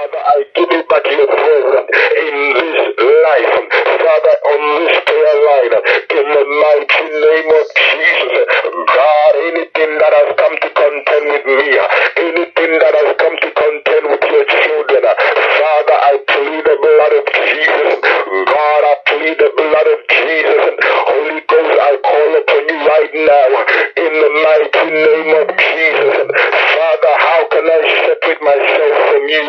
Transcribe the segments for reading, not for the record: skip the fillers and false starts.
Father, I give you back your presence in this life. Father, on this prayer line, in the mighty name of Jesus. God, anything that has come to contend with me, anything that has come to contend with your children, Father, I plead the blood of Jesus. God, I plead the blood of Jesus. Holy Ghost, I call upon you right now in the mighty name of Jesus. Father, how can I separate myself from you?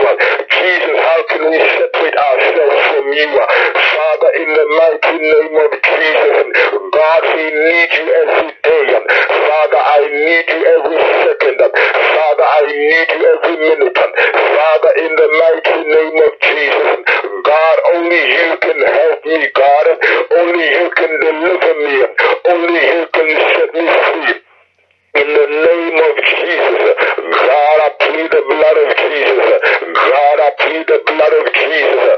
Jesus, how can we separate ourselves from you? Father, in the mighty name of Jesus, God, we need you every day. Father, I need you every second. Father, I need you every minute. Father, in the mighty name of Jesus, God, only you can help me, God. Only you can deliver me. Only you can set me free. In the name of Jesus, God, I plead the blood of Jesus. God, I plead the blood of Jesus.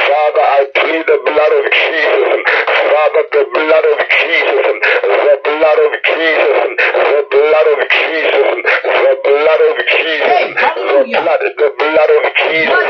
Father, I plead the blood of Jesus. Father, the blood of Jesus. The blood of Jesus. The blood of Jesus. The blood of Jesus. The blood of Jesus.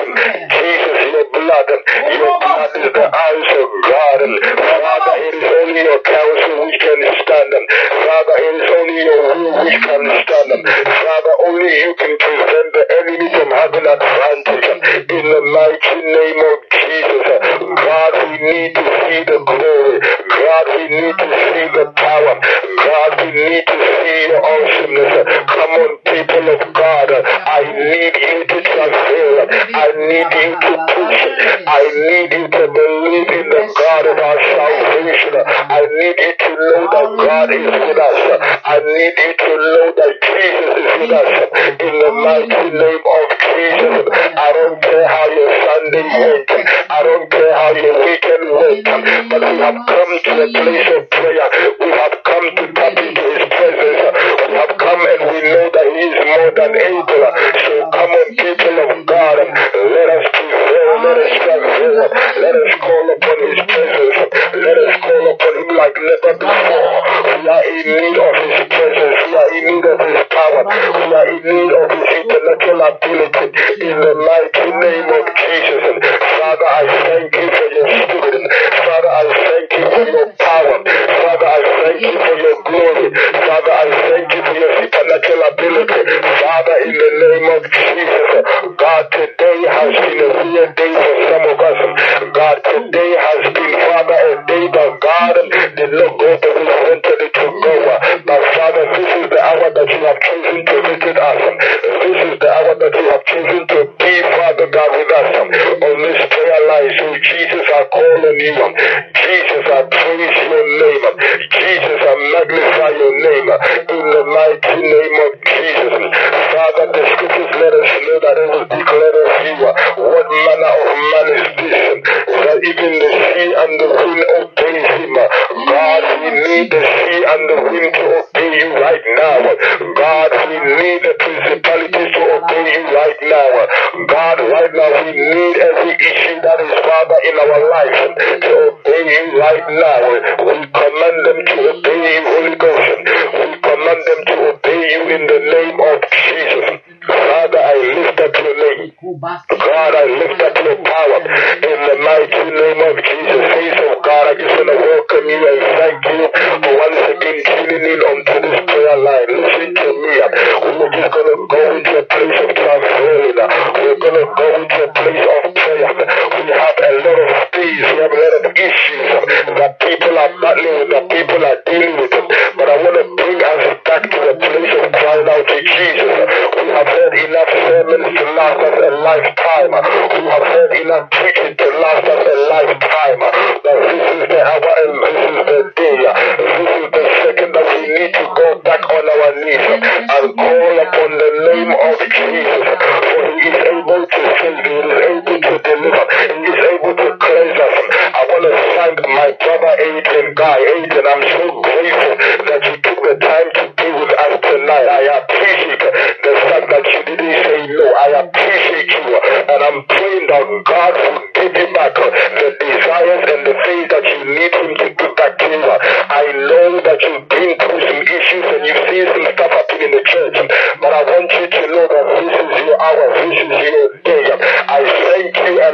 Jesus, your blood. Your blood is the answer, God. Father, it is only your counsel which can stand. Father, it is only your will which can stand. Father, only you can prevent the enemy from having advantage. In the mighty name of Jesus, God, we need to see the glory. God, we need to see the power. God, we need to see your awesomeness. Come on, people of God, I need you to transfer. I need you to push. I need you to believe in the God of our salvation. I need you to know that God is with us. I need you to know that Jesus is with us. In the mighty name of Jesus, I don't care how your Sunday went. I don't care how your weekend went. But we have come to a place of prayer. We have come to tap into his presence. We have come and we know that he is more than able. So come on, people of God, let us prevail. Let us prevail. Let us call upon his presence. Let us call upon him like never before. We are in need of his presence. We are in need of his power. We are in need of his intellectual ability. In the mighty name of Jesus. Father, I thank you for your spirit. Father, I thank you for your power. Father, I thank you for your glory. Father, I thank you for your supernatural ability. Father, in the name of Jesus, God, today has been a real day for some of us. God, today has been, Father, a day that God did not go to the center to go. But Father, this is the hour that you have chosen to visit us. This is the hour that you have chosen to be, Father God, with us on this prayer line. So Jesus, I call on you. Jesus, I praise your name. Jesus, I magnify your name. In the mighty name of Jesus. Father, the scriptures let us know that it was declared of you. What manner of man is this? That even the sea and the wind obey him. God, we need the sea and the wind to obey you right now. God, we need the principalities to obey you right now. God, right now we need every issue that is, Father, in our life to obey you right now. We command them to obey you, Holy Ghost. We command them to obey you in the name of Jesus. Father, I lift up your name. God, I lift up your power in the mighty name of Jesus. Face of God, I just want to welcome you and thank you for once again tuning in onto this prayer line. Listen to me. We're just going to go into a place of transferring. We're going to go into a place of prayer. We have a lot of things. We have a lot of issues that people are battling with, that people are dealing with. But I want to bring us back to the place of crying out to Jesus. We have heard enough sermons to last us a lifetime. We have heard enough preaching to last us a lifetime. But this is the hour and this is the day. This is the second that we need to go back on our knees and call upon the name of Jesus. For he is able to save, he is able to deliver, he is able to cleanse us. I want to thank my brother Adrian Guy. Adrian, I'm so grateful that you took the time to be with us tonight. I appreciate the fact that you didn't say no. I appreciate you. And I'm praying that God will give you back the desires and the things that you need him to give back to you. I know that you've been through some issues and you've seen some stuff happen in the church. But I want you to know that this is your hour. This is your day. I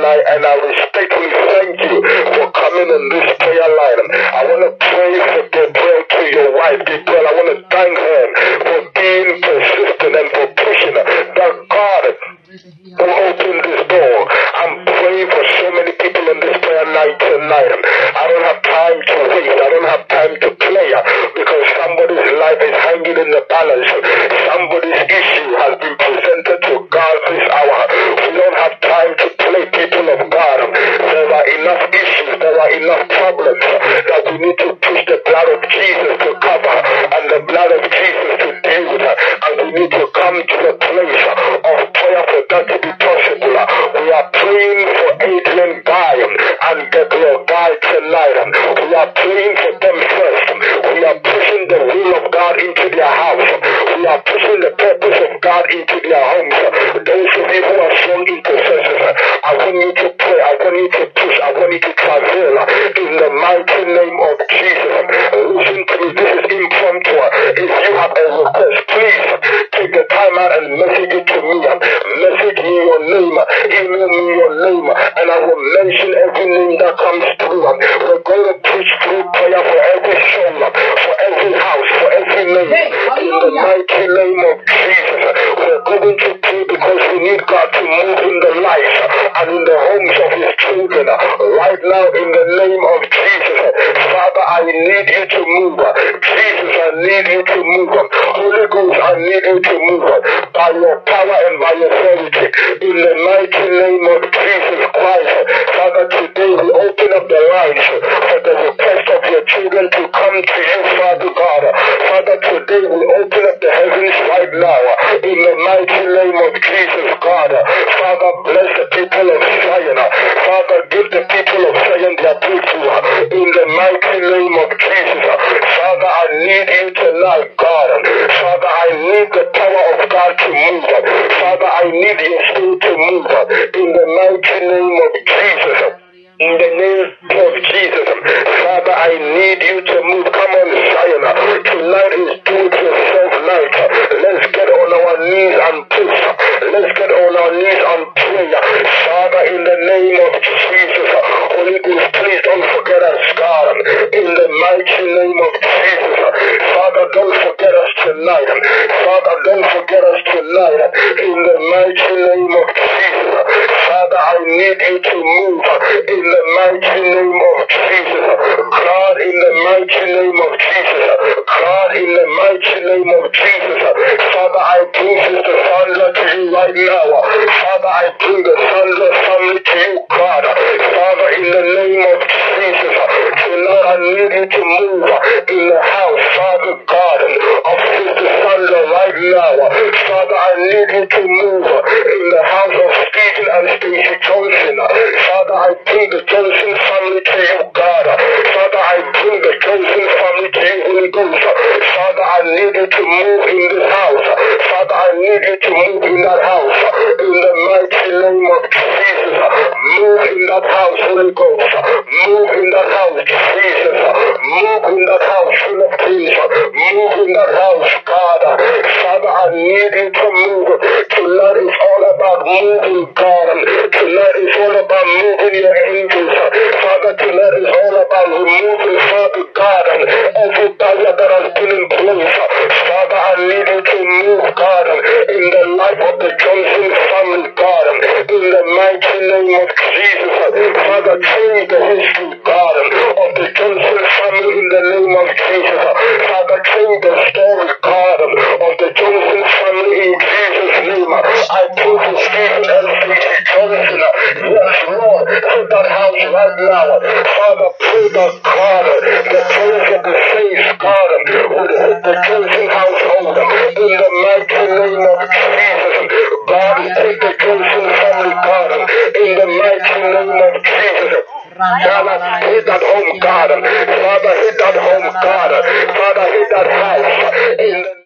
tonight, and I respectfully thank you for coming on this prayer line. I want to pray for Gabriel, to your wife, Gabriel. I want to thank her for being persistent and for pushing that God will open this door. I'm praying for so many people on this prayer night tonight. I don't have time to waste. I don't have time to play because somebody's life is hanging in the balance. Somebody's issue has been presented to God this hour. We don't have time to play, people of God. There are enough issues, there are enough problems that we need to push the blood of Jesus to cover and the blood of Jesus to deal with. And we need to come to the place of prayer for that to be possible. We are praying for Adrian Guy and Gabriel Guy tonight. We are praying for them first. We are pushing the will of God into their house. We are pushing the purpose of God into their homes. Those of you who are strong intercessors, I want you to pray. I want you to push. I want you to travail in the mighty name of Jesus. Listen to me. This is impromptu. If you have a request, please take the time out and message it to me. Message me your name. Email me your name. And I will mention every name that comes through. We're going to push through prayer for every soul, for every house, for every name. In the mighty name of Jesus. We're going to pray because we need God to move in the lives and in the homes of His children. Right now, in the name of Jesus. Father, I need you to move. Jesus, I need you to move. Holy Ghost, I need you to move by your power and by your authority. In the mighty name of Jesus Christ. Father, today we open up the lines for the request of your children to come to you, Father God. Father, today we open up the heavens right now. In the mighty name of Jesus, God. Father, bless the people of Zion. Father, give the people of Zion their breakthrough. In the mighty name of Jesus. Father, I need you tonight, God. Father, I need the power of God to move. Father, I need your spirit to move. In the mighty name of Jesus. In the name of Jesus. Father, I need you to move. Come on, Zion. Tonight is do it yourself night. Let's get on our knees and push. Let's get on our knees and pray. Father, in the name of Jesus. Holy Ghost, please don't forget us, God. In the mighty name of Jesus. Father, don't forget us tonight. Father, don't forget us tonight. In the mighty name of Jesus. Father, I need you to move. In the mighty name of Jesus. God, in the mighty name of Jesus. God, in the mighty name of Jesus. Father, I bring Sister Sandra to you right now. Father, I bring the Sandra family to you, God. Father, in the name of Jesus. Tonight I need you to move in the house, Father God, of Sister Sandra right now. Father, I need you to move in the house of Stephen and Stacey Johnson. Father, I bring the Johnson family to you, God. Father, I bring the Johnson family to you, Holy Ghost. Father, I need you to move in this house. Father, I need you to move in that house. In the mighty name of Jesus. Move in that house, Holy Ghost. Move in that house, Jesus. Move in that house, full of peace. Move in that house, God. Father, I need you to move. Tonight is all about moving, God. Tonight is all about moving your angels. Father, tonight is all about removing, Father God, every barrier that has been in place. Father, I need you to move, God, in the life of the Johnson family, God. In the mighty name of Jesus. Father, change the history, God, of the Johnson family in the name of Jesus. Father, change the story, God, of the Johnson family in Jesus' name. I pray for Stephen and Stacey Johnson. Yes, Lord, put that house right now. Father, pray that God, the prayers of the saints, God, would hit the Johnson household. In the mighty name of Jesus. God, take the Johnson family, God, in the mighty name of Jesus. Father, hit that home, God. Father, hit that home, God. Father, hit that house. In the